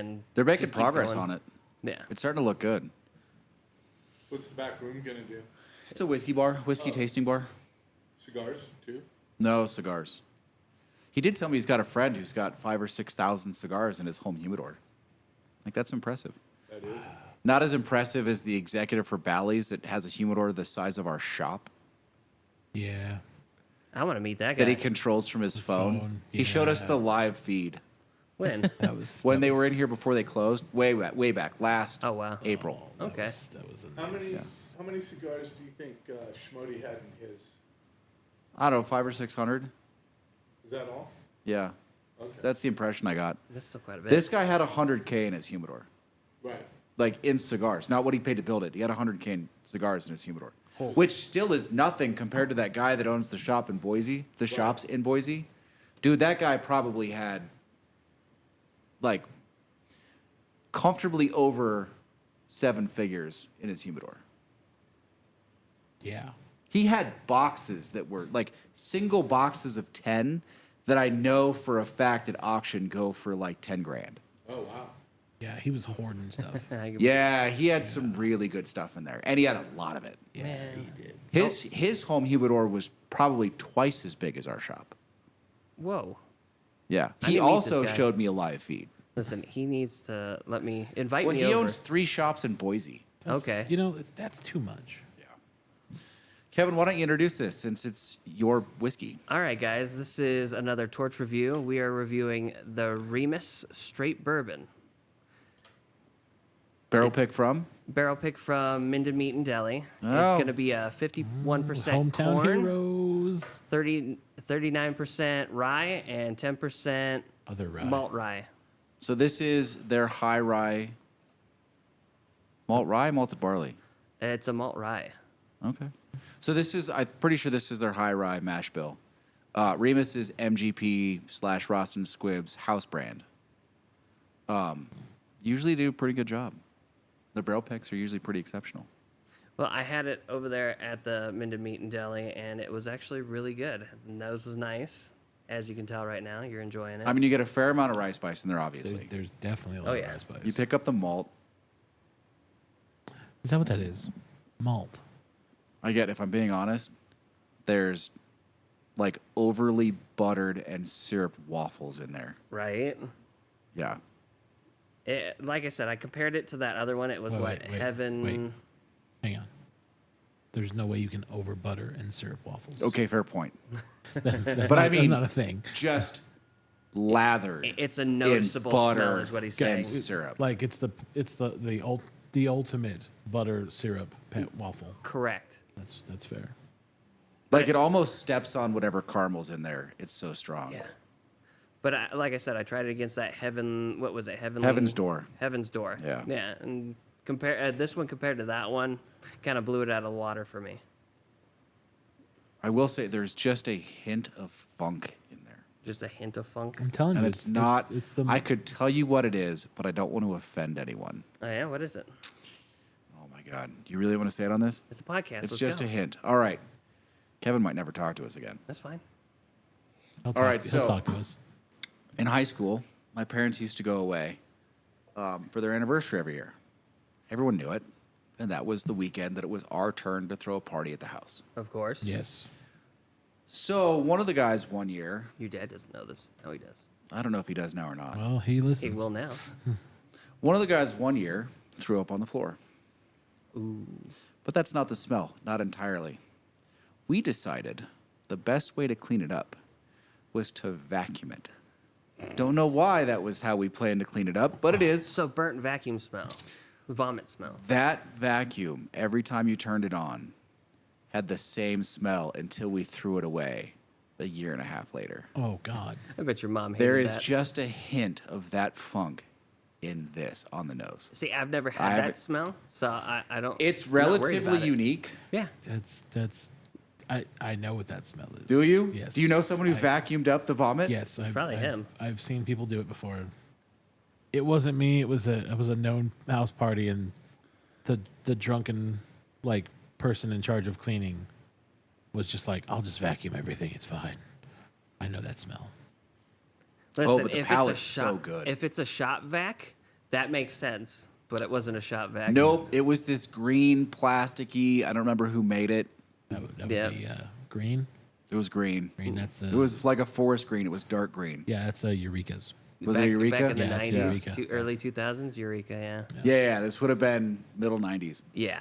and They're making just keep progress going. on it. Yeah. It's starting to look good. What's the back room gonna do? It's a whiskey bar, whiskey tasting bar. Cigars too. No cigars. He did tell me he's got a friend who's got 5,000 or 6,000 cigars in his home humidor. Like, that's impressive. That is. Not as impressive as the executive for Bally's that has a humidor the size of our shop Yeah. I want to meet that guy. that he controls from his phone. He showed us yeah. the live feed When? That was when that they were was- in here before they closed. Way back last Oh, wow. April. that Okay. That was a How many? nice- How many cigars do you think Schmody had in his? I don't know, 500 or 600. Is that all? Yeah, Okay. that's the impression I got. That's still quite a bit. This guy had 100K in his humidor, Right. like in cigars, not what he paid to build it. He had 100K in cigars in his humidor, which still is nothing compared to that guy that owns the shop in Boise. The shops in Boise, dude, that guy probably had like comfortably over 7 figures in his humidor. Yeah. He had boxes that were like single boxes of 10 that I know for a fact at auction go for like 10 grand. Oh wow. Yeah, he was hoarding stuff. Yeah, he had some really good stuff in there, and he had a lot of it. Yeah, Man. he did. His home humidor was probably twice as big as our shop. Whoa. Yeah, I he need to meet also this guy. showed me a live feed. Listen, he needs to let me invite Well, me he over. owns 3 shops in Boise. Okay. You know, that's too much. Kevin, why don't you introduce this since it's your whiskey? All right, guys. This is another Torch review. We are reviewing the Remus Straight Bourbon. Barrel pick from? Barrel pick from Minden, Meat, Deli. It's Oh. going to be a 51% Hometown corn, heroes. 39% rye, and 10% Other rye. malt rye. So this is their high rye malted barley. It's a malt rye. Okay. So this is, I'm pretty sure this is their high rye mash bill. Remus is MGP / Ross and Squibb's house brand. Usually do a pretty good job. The barrel picks are usually pretty exceptional. Well, I had it over there at the Minden Meat and Deli, and it was actually really good. The nose was nice. As you can tell right now, you're enjoying it. I mean, you get a fair amount of rye spice in there, obviously. There's definitely a lot Oh, of yeah. rye spice. You pick up the malt. Is that what that is? Malt. I get, if I'm being honest, there's like overly buttered and syrup waffles in there. right? Yeah. Like I said, I compared it to that other one. It was Wait, Heaven. wait. Hang on. There's no way you can over butter and syrup waffles. Okay, fair point. That's But I not, mean- that's not a thing. Just lathered. It's a in noticeable butter smell, is what he's saying. and syrup. Like it's the ultimate butter syrup waffle. Correct. That's fair. Like it almost steps on whatever caramel's in there. It's so strong. Yeah. But like I said, I tried it against that Heaven. What was it? Heaven's Door. Heaven's Door. Yeah. Yeah. And compare this one compared to that one, kind of blew it out of the water for me. I will say there's just a hint of funk in there. Just a hint of funk. I'm telling And you, it's not, It's the I could tell you what it is, but I don't want to offend anyone. Oh yeah. What is it? Oh my God. You really want to say it on this? It's a podcast. It's Let's just go. a hint. All right. Kevin might never talk to us again. That's fine. He'll All right, he'll so- talk to us. In high school, my parents used to go away for their anniversary every year. Everyone knew it. And that was the weekend that it was our turn to throw a party at the house. Of course. Yes. So one of the guys one year, Your dad doesn't know this. No, he does. I don't know if he does now or not. Well, he He listens. will now. One of the guys one year threw up on the floor. Ooh. But that's not the smell, not entirely. We decided the best way to clean it up was to vacuum it. Don't know why that was how we planned to clean it up, but it is. So burnt vacuum smell, vomit smell. That vacuum, every time you turned it on, had the same smell until we threw it away a year and a half later. Oh God. I bet your mom hated There is that. just a hint of that funk in this on the nose. See, I've never I had haven't- that smell, so I don't. It's I'm not worried relatively about it. unique. Yeah. That's. I know what that smell is. Do you? Yes. Do you know someone who vacuumed up the vomit? Yes. probably him. I've seen people do it before. It wasn't me. It was a known house party, and the drunken like person in charge of cleaning was just like, "I'll just vacuum everything. It's fine." I know that smell. Listen, but the if palate's it's a so shop, good. If it's a shop vac, That makes sense, but it wasn't a shop vacuum. Nope, it was this green, plasticky. I don't remember who made it. That would Yeah. be green. It was green. Green. That's It was like a forest green. It was dark green. yeah. That's Eureka's. Was back, it Eureka? Back in the Yeah, it's 90s, Eureka. early 2000s, Eureka, yeah. Yeah, this would have been middle 90s. Yeah.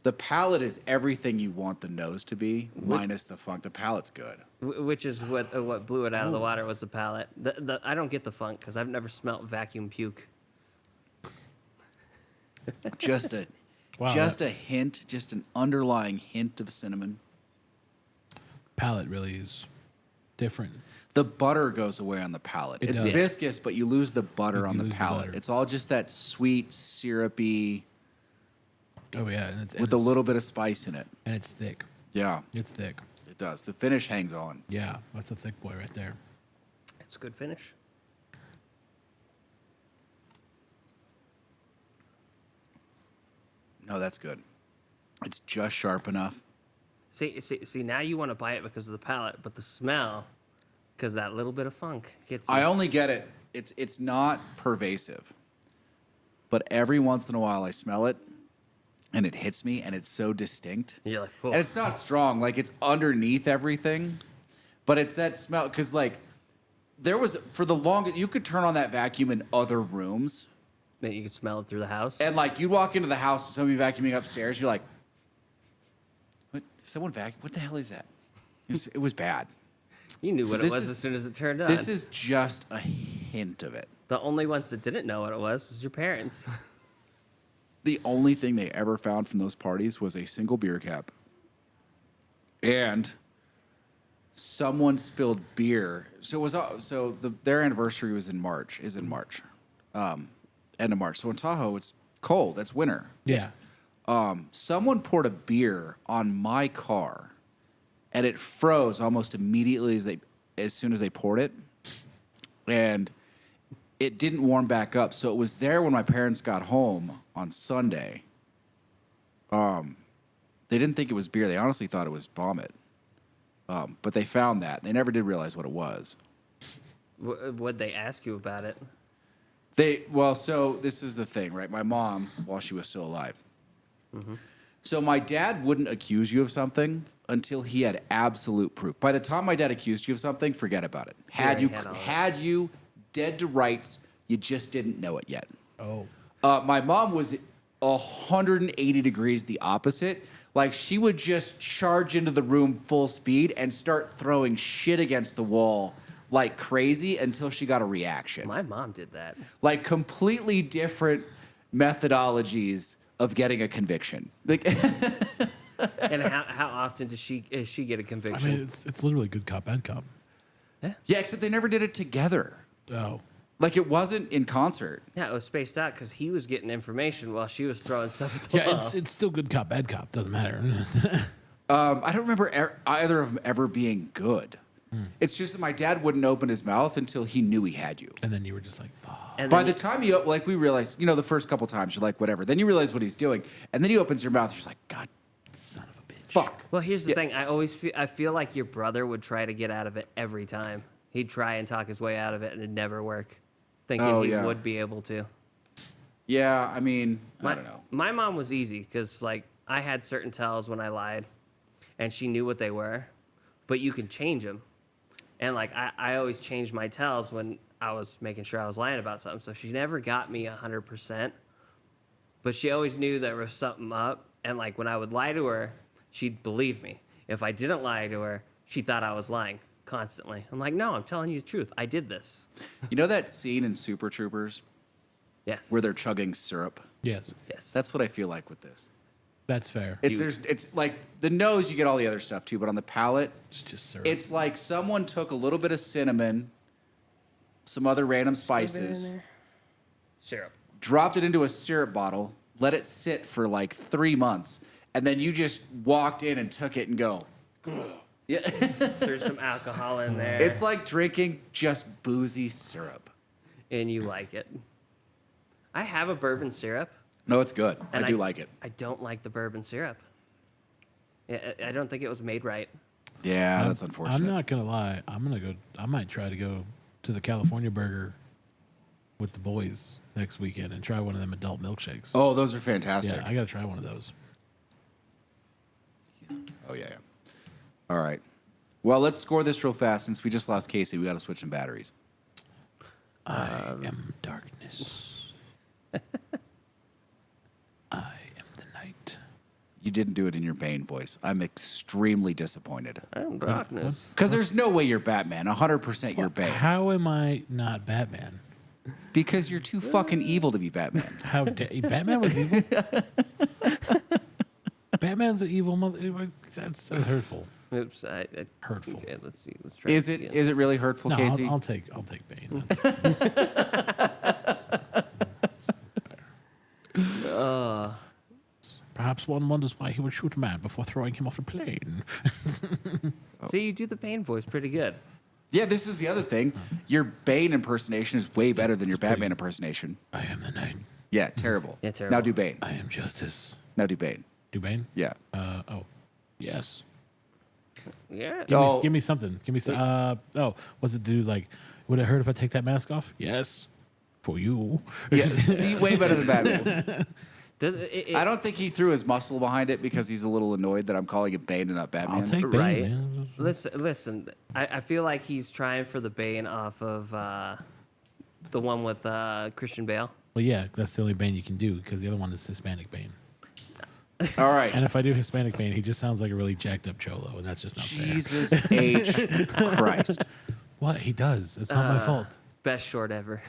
The palate is everything you want the nose to be, minus the funk. The palate's good. Which is what blew it out of the water was the palate. I don't get the funk because I've never smelt vacuum puke. Just a, Wow, just a hint, just an underlying hint of cinnamon. Palate really is different. The butter goes away on the palate. It It's does. viscous, but you lose the butter You on the lose the palate. butter. It's all just that sweet, syrupy, Oh yeah, and it's, with a little bit of spice in it. and it's thick. Yeah, It's thick. it does. The finish hangs on. Yeah, that's a thick boy right there. It's a good finish. No, that's good. It's just sharp enough. See, now you want to buy it because of the palate, but the smell, because that little bit of funk gets you. I only get it. It's not pervasive, but every once in a while I smell it, and it hits me, and it's so distinct. You're like, And it's not strong, like it's underneath everything, but it's that smell. Because like there was for the longest, you could turn on that vacuum in other rooms, that you can smell it through the house. and like you walk into the house, and somebody vacuuming upstairs, you're like, "What? Someone vacuum? What the hell is that?" It was bad. You knew what it This was is- as soon as it turned on. This is just a hint of it. The only ones that didn't know what it was your parents. The only thing they ever found from those parties was a single beer cap. And someone spilled beer. So it was their anniversary was in March, end of March. So in Tahoe it's cold, it's winter. Yeah. Someone poured a beer on my car and it froze almost immediately as soon as they poured it. And it didn't warm back up. So it was there when my parents got home on Sunday. They didn't think it was beer. They honestly thought it was vomit. But they found that. They never did realize what it was. What'd they ask you about it? So this is the thing, right? My mom, while she was still alive. So my dad wouldn't accuse you of something until he had absolute proof. By the time my dad accused you of something, forget about it. Had you dead to rights, you just didn't know it yet. Oh. My mom was 180 degrees the opposite. Like she would just charge into the room full speed and start throwing shit against the wall like crazy until she got a reaction. My mom did that. Like completely different methodologies of getting a conviction. Like And how often does she get a I conviction? mean, it's literally good cop, bad cop. yeah, except they never did it together. Oh. Like it wasn't in concert. Yeah, it was spaced out because he was getting information while she was throwing stuff at the Yeah, wall. it's still good cop, bad cop. Doesn't matter. I don't remember either of them ever being good. It's just that my dad wouldn't open his mouth until he knew he had you. And then you were just like, fuck. And By then the time you we realized, the first couple times you're like, whatever. Then you realize what he's doing, and then he opens your mouth. You're just like, God, Son of a bitch. fuck. well, here's the thing. I feel like your brother would try to get out of it every time. He'd try and talk his way out of it, and it'd never work. Thinking Oh, he yeah. would be able to. Yeah, I mean, I don't know. My mom was easy because like I had certain tells when I lied, and she knew what they were, but you can change them. And like I always changed my tells when I was making sure I was lying about something. So she never got me 100%, but she always knew there was something up. And like when I would lie to her, she'd believe me. If I didn't lie to her, she thought I was lying constantly. I'm like, no, I'm telling you the truth. I did this. You know that scene in Super Troopers Yes. where they're chugging syrup? Yes, Yes. That's what I feel like with this. that's fair. It's like the nose, you get all the other stuff too, but on the palate, It's just syrup. it's like someone took a little bit of cinnamon, some other random spices, syrup. dropped it into a syrup bottle, let it sit for like 3 months, and then you just walked in and took it and go. Yeah. There's some alcohol in there. It's like drinking just boozy syrup. And you like it. I have a bourbon syrup. No, it's good. And I do like it. I don't like the bourbon syrup. I don't think it was made right. Yeah, that's unfortunate. I'm not gonna lie. I might try to go to the California Burger with the boys next weekend and try one of them adult milkshakes. Oh, those are fantastic. Yeah, I gotta try one of those. Oh, yeah. All right. Well, let's score this real fast. Since we just lost Casey, we got to switch some batteries. I am darkness. I am the night. You didn't do it in your Bane voice. I'm extremely disappointed. I'm darkness. Because there's no way you're Batman. 100% you're Bane. How am I not Batman? Because you're too fucking evil to be Batman. How Batman was evil? Batman's an evil mother. That's hurtful. Oops. Hurtful. Okay, let's see. Let's try. Is this it again. is it really hurtful, No, Casey? I'll take Bane. Perhaps one wonders why he would shoot a man before throwing him off a plane. See, you do the Bane voice pretty good. Yeah, this is the other thing. Your Bane impersonation is way better than your Batman impersonation. I am the night. Yeah, terrible. Yeah, terrible. Now do Bane. I am justice. Now do Bane. Do Bane? Yeah. Yes. Yeah. Give me something. Give me some. What's it do? Like, would it hurt if I take that mask off? Yes. For you. Yeah. See, way better than Batman. Does it, I don't think he threw his muscle behind it because he's a little annoyed that I'm calling it Bane and not Batman. I'll take Bane. right? Man. Listen. I feel like he's trying for the Bane off of the one with Christian Bale. Well, yeah, that's the only Bane you can do because the other one is Hispanic Bane. All right. And if I do Hispanic Bane, he just sounds like a really jacked up cholo, and that's just not Jesus H. Christ. fair. What he does, it's not my fault. Best short ever.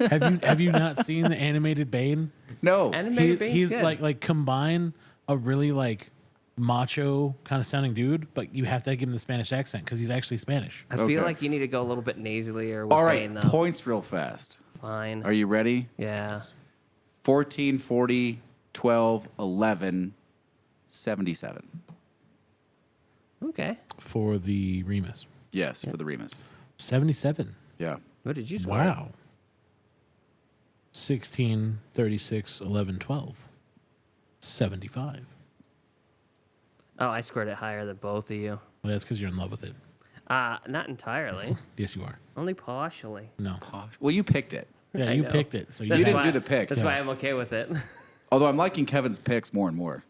Have you not seen the animated Bane? No. Animated Bane's He's good. like combine a really like macho kind of sounding dude, but you have to give him the Spanish accent because he's actually Spanish. I Okay. feel like you need to go a little bit nasalier with All right. Bane, though. Points real fast. Fine. Are you ready? Yeah. 14, 40, 12, 11, 77. Okay. For the Remus. Yes, for the Remus. 77. Yeah. What did you score? Wow. 16, 36, 11, 12. 75. Oh, I scored it higher than both of you. Well, that's because you're in love with it. Not entirely. Yes, you are. Only partially. No. Well, you picked it. Yeah, I you know. picked it. So you You didn't why- do the pick. That's Yeah. why I'm okay with it. Although I'm liking Kevin's picks more and more.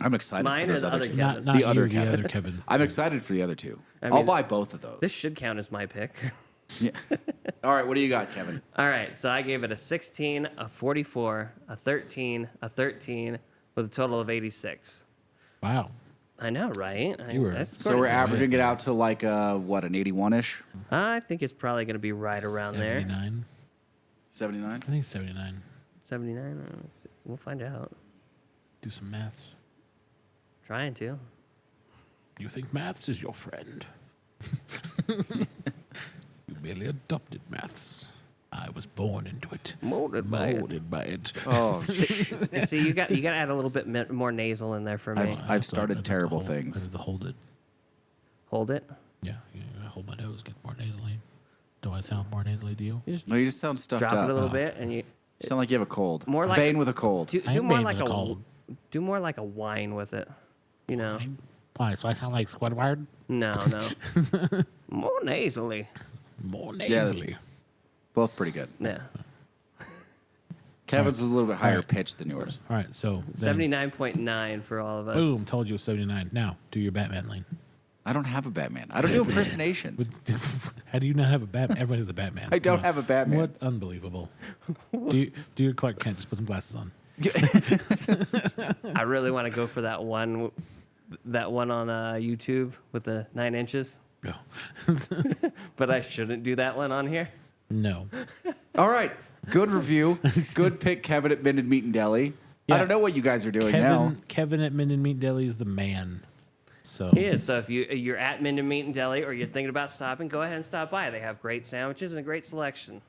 I'm excited Mine for or those the other other two. Kevin? Not The you, other the Kevin. other Kevin. I'm excited for the other two. I I'll mean, buy both of those. This should count as my pick. Yeah. All right, what do you got, Kevin? All right, so I gave it a 16, a 44, a 13, a 13, with a total of 86. Wow. I know, right? You were- So we're averaging it out to like what, an 81-ish? I think it's probably going to be right around there. 79. 79? I think 79. 79? Let's see. We'll find out. Do some maths. Trying to. You think maths is your friend? You merely adopted maths. I was born into it. Molded by it. Molded by it. Oh, See, you got to add a little bit more nasal in there for me. I've started terrible I things. have to hold it. Hold it. Yeah, I hold my nose, get more nasally. Do I sound more nasally to you? You just No, you just sound stuffed drop up. it a little bit, and you You sound like you have a cold. More like- Bane with a cold. do, I do am more Bane like with a a cold. do more like a wine with it. You know? Why? So I sound like Squidward? No. More nasally. More nasally. Both pretty good. Yeah. Kevin's was a little bit higher Alright. pitched than yours. All right, so then, 79.9 for all of us. boom, told you it was 79. Now, do your Batman lane. I don't have a Batman. I don't do impersonations. How do you not have a Batman? Everyone has a Batman. I don't Come on. have a Batman. What unbelievable. Do your Clark Kent. Just put some glasses on. I really want to go for that one on YouTube with the 9 inches, Go. but I shouldn't do that one on here. No. All right. Good review. Good pick, Kevin at Minden, Meat and Deli. Yeah. I don't know what you guys are doing now. Kevin at Minden Meat Deli is the man. So He is. So if you're at Minden Meat and Deli or you're thinking about stopping, go ahead and stop by. They have great sandwiches and a great selection.